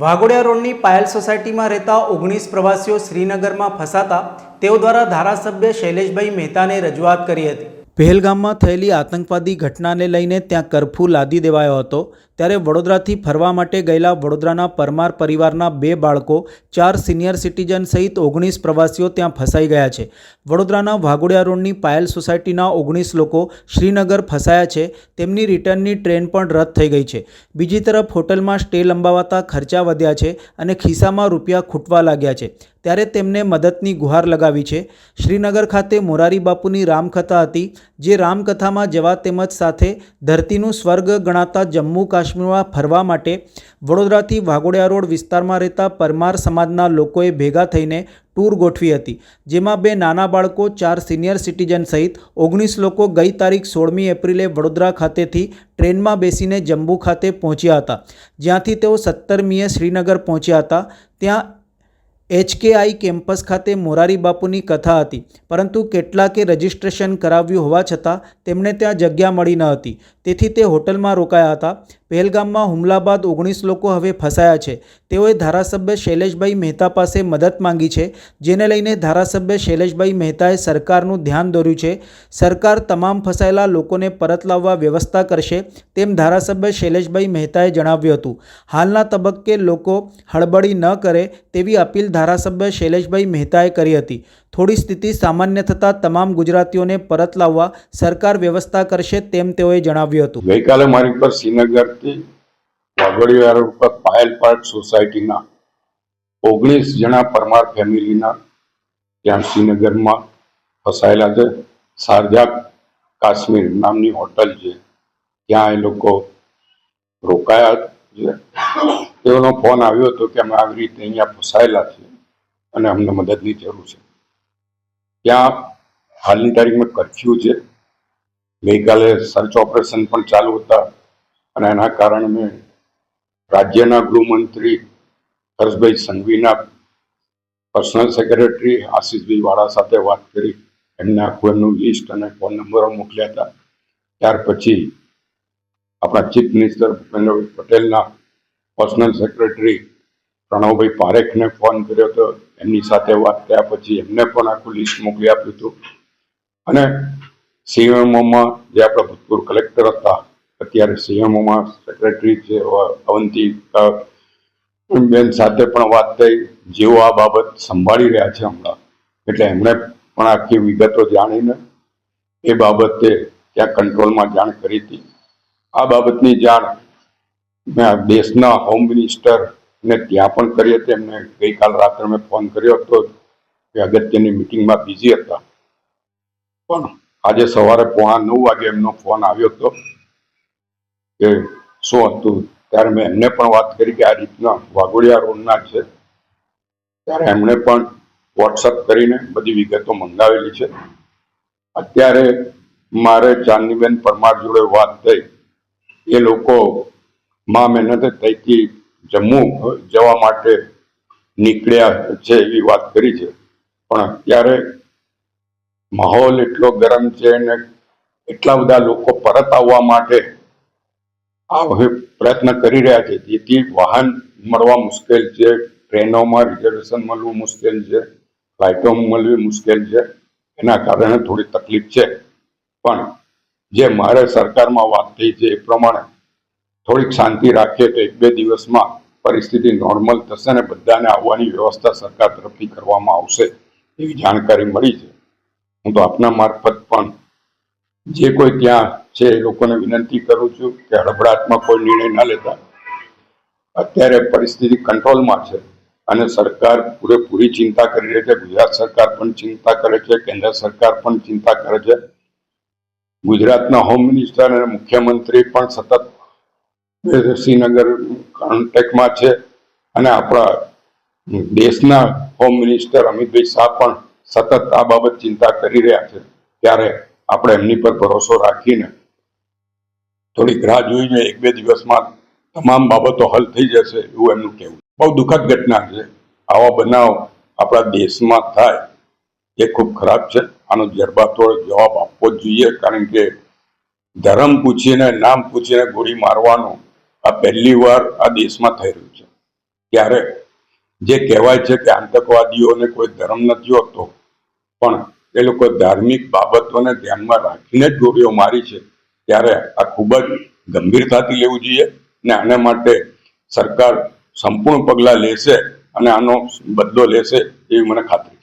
વાઘોડિયા રોડની પાયલ સોસાયટીમાં રહેતા 19 પ્રવાસીઓ શ્રીનગરમાં ફસાતા તેઓ દ્વારા ધારાસભ્ય શૈલેષભાઈ મહેતાને રજૂઆત કરી હતી। પહેલગામમાં થયેલી આતંકવાદી ઘટનાને લઈને ત્યાં કર્ફ્યુ લાદી દેવાયો હતો, ત્યારે વડોદરાથી ફરવા માટે ગયેલા વડોદરાના પરમાર પરિવારના 2 બાળકો, 4 સિનિયર સિટીઝન સહિત 19 પ્રવાસીઓ ત્યાં ફસાઈ ગયા છે। વડોદરાના વાઘોડિયા રોડની પાયલ સોસાયટીના 19 લોકો શ્રીનગર ફસાયા છે, તેમની રિટર્નની ટ્રેન પણ રદ થઈ ગઈ છે। બીજી તરફ હોટલમાં સ્ટે લંબાવતા ખર્ચા વધ્યા છે અને ખિસ્સામાં રૂપિયા ખૂટવા લાગ્યા છે, ત્યારે તેમને મદદની ગુહાર લગાવી છે। શ્રીનગર ખાતે મોરારી બાપુની રામકથા હતી, જે રામકથામાં જવા તેમજ સાથે ધરતીનું સ્વર્ગ ગણાતા જમ્મુ કાશ્મીરમાં ફરવા માટે વડોદરાથી વાઘોડિયા રોડ વિસ્તારમાં રહેતા પરમાર સમાજના લોકોએ ભેગા થઈને ટૂર ગોઠવી હતી, જેમાં 2 નાના બાળકો, 4 સિનિયર સિટીઝન સહિત 19 લોકો ગઈ તારીખ 16મી એપ્રિલે વડોદરા ખાતેથી ટ્રેનમાં બેસીને જમ્મુ ખાતે પહોંચ્યા હતા, જ્યાંથી તેઓ 17મીએ શ્રીનગર પહોંચ્યા હતા। ત્યાં HKI કેમ્પસ ખાતે મોરારી બાપુની કથા હતી, પરંતુ કેટલાકે રજિસ્ટ્રેશન કરાવ્યું હોવા છતાં તેમને ત્યાં જગ્યા મળી ન હતી, તેથી તે હોટલમાં રોકાયા હતા। પહેલગામમાં હુમલા બાદ 19 લોકો હવે ફસાયા છે। તેઓએ ધારાસભ્ય શૈલેષભાઈ મહેતા પાસે મદદ માંગી છે, જેને લઈને ધારાસભ્ય શૈલેષભાઈ મહેતાએ સરકારનું ધ્યાન દોર્યું છે। સરકાર તમામ ફસાયેલા લોકોને પરત લાવવા વ્યવસ્થા કરશે, તેમ ધારાસભ્ય શૈલેષભાઈ મહેતાએ જણાવ્યું હતું। હાલના તબક્કે લોકો હળબડી ન કરે તેવી અપીલ ધારાસભ્ય શૈલેષભાઈ મહેતાએ કરી હતી। થોડી સ્થિતિ સામાન્ય થતાં તમામ ગુજરાતીઓને પરત લાવવા સરકાર વ્યવસ્થા કરશે, તેમ તેઓએ જણાવ્યું હતું। ગઈકાલે મારી પર શ્રીનગરથી વાઘોડિયા રોડ પર પાયલ પાર્ક સોસાયટીના 19 જણા પરમાર ફેમિલીના ત્યાં શ્રીનગરમાં ફસાયેલા છે। શારજા કાશ્મીર નામની હોટલ છે, ત્યાં એ લોકો રોકાયા છે। તેઓનો ફોન આવ્યો હતો કે અમે આવી રીતે અહીંયા ફસાયેલા છીએ અને અમને મદદની જરૂર છે। ત્યાં હાલની તારીખમાં કર્ફ્યુ છે। ગઈકાલે સર્ચ ઓપરેશન પણ ચાલુ હતા અને એના કારણે મેં રાજ્યના ગૃહમંત્રી હર્ષભાઈ સંઘવીના પર્સનલ સેક્રેટરી આશીષભાઈ વાળા સાથે વાત કરી, એમને આખું એમનું લિસ્ટ અને ફોન નંબરો મોકલ્યા હતા। ત્યાર પછી આપણા ચીફ મિનિસ્ટર ભૂપેન્દ્રભાઈ પટેલના પર્સનલ સેક્રેટરી પ્રણવભાઈ પારેખને ફોન કર્યો હતો, એમની સાથે વાત કર્યા પછી એમને પણ આખું લિસ્ટ મોકલી આપ્યું હતું અને CMOમાં જે આપણા ભૂતપૂર્વ કલેક્ટર હતા, અત્યારે CMOમાં સેક્રેટરી છે અવંતી બેન સાથે પણ વાત થઈ, જેઓ આ બાબત સંભાળી રહ્યા છે હમણાં, એટલે એમણે પણ આખી વિગતો જાણીને એ બાબતે ત્યાં કંટ્રોલમાં જાણ કરી હતી। આ બાબતની જાણ મેં દેશના હોમ મિનિસ્ટરને ત્યાં પણ કરી હતી। એમને ગઈકાલ રાત્રે મેં ફોન કર્યો હતો કે અગત્યની મિટિંગમાં બિઝી હતા, પણ આજે સવારે 9:15 વાગે એમનો ફોન આવ્યો હતો કે શું હતું, ત્યારે મેં એમને પણ વાત કરી કે આ રીતના વાઘોડિયા રોડના છે, ત્યારે એમણે પણ વોટ્સઅપ કરીને બધી વિગતો મંગાવેલી છે। અત્યારે મારે ચાંદનીબેન પરમાર જોડે વાત થઈ, એ લોકો મહેનતે ત્યાંથી જમ્મુ જવા માટે નીકળ્યા છે એવી વાત કરી છે, પણ અત્યારે માહોલ એટલો ગરમ છે અને એટલા બધા લોકો પરત આવવા માટે આ હવે પ્રયત્ન કરી રહ્યા છે, જેથી વાહન મળવા મુશ્કેલ છે, ટ્રેનોમાં રિઝર્વેશન મળવું મુશ્કેલ છે, ફ્લાઇટોમાં મળવી મુશ્કેલ છે, એના કારણે થોડી તકલીફ છે। પણ જે મારે સરકારમાં વાત થઈ છે એ પ્રમાણે થોડીક શાંતિ રાખીએ તો 1-2 દિવસમાં પરિસ્થિતિ નોર્મલ થશે અને બધાને આવવાની વ્યવસ્થા સરકાર તરફથી કરવામાં આવશે એવી જાણકારી મળી છે। હું તો આપના મારફત પણ જે કોઈ ત્યાં છે એ લોકોને વિનંતી કરું છું કે હળબળાટમાં કોઈ નિર્ણય ન લેતા। અત્યારે પરિસ્થિતિ કંટ્રોલમાં છે અને સરકાર પૂરેપૂરી ચિંતા કરી રહી છે। ગુજરાત સરકાર પણ ચિંતા કરે છે, કેન્દ્ર સરકાર પણ ચિંતા કરે છે। ગુજરાતના હોમ મિનિસ્ટર અને મુખ્યમંત્રી પણ સતત શ્રીનગર કોન્ટેક્ટમાં છે અને આપણા દેશના હોમ મિનિસ્ટર અમિતભાઈ શાહ પણ સતત આ બાબત ચિંતા કરી રહ્યા છે। ત્યારે આપણે એમની પર ભરોસો રાખીને થોડીક રાહ જોઈને 1-2 દિવસમાં તમામ બાબતો હલ થઈ જશે એવું એમનું કહેવું। બહુ દુઃખદ ઘટના છે, આવા બનાવ આપણા દેશમાં થાય એ ખૂબ ખરાબ છે। આનો જડબાતોડ જવાબ આપવો જ જોઈએ, કારણ કે ધર્મ પૂછીને નામ પૂછીને ગોળી મારવાનું આ પહેલી વાર આ દેશમાં થઈ રહ્યું છે। ત્યારે જે કહેવાય છે કે આતંકવાદીઓને કોઈ ધર્મ નથી હોતો, પણ એ લોકો ધાર્મિક બાબતોને ધ્યાનમાં રાખીને જ ગોળીઓ મારી છે, ત્યારે આ ખૂબ જ ગંભીરતાથી લેવું જોઈએ ને આના માટે સરકાર સંપૂર્ણ પગલાં લેશે અને આનો બદલો લેશે એવી મને ખાતરી છે.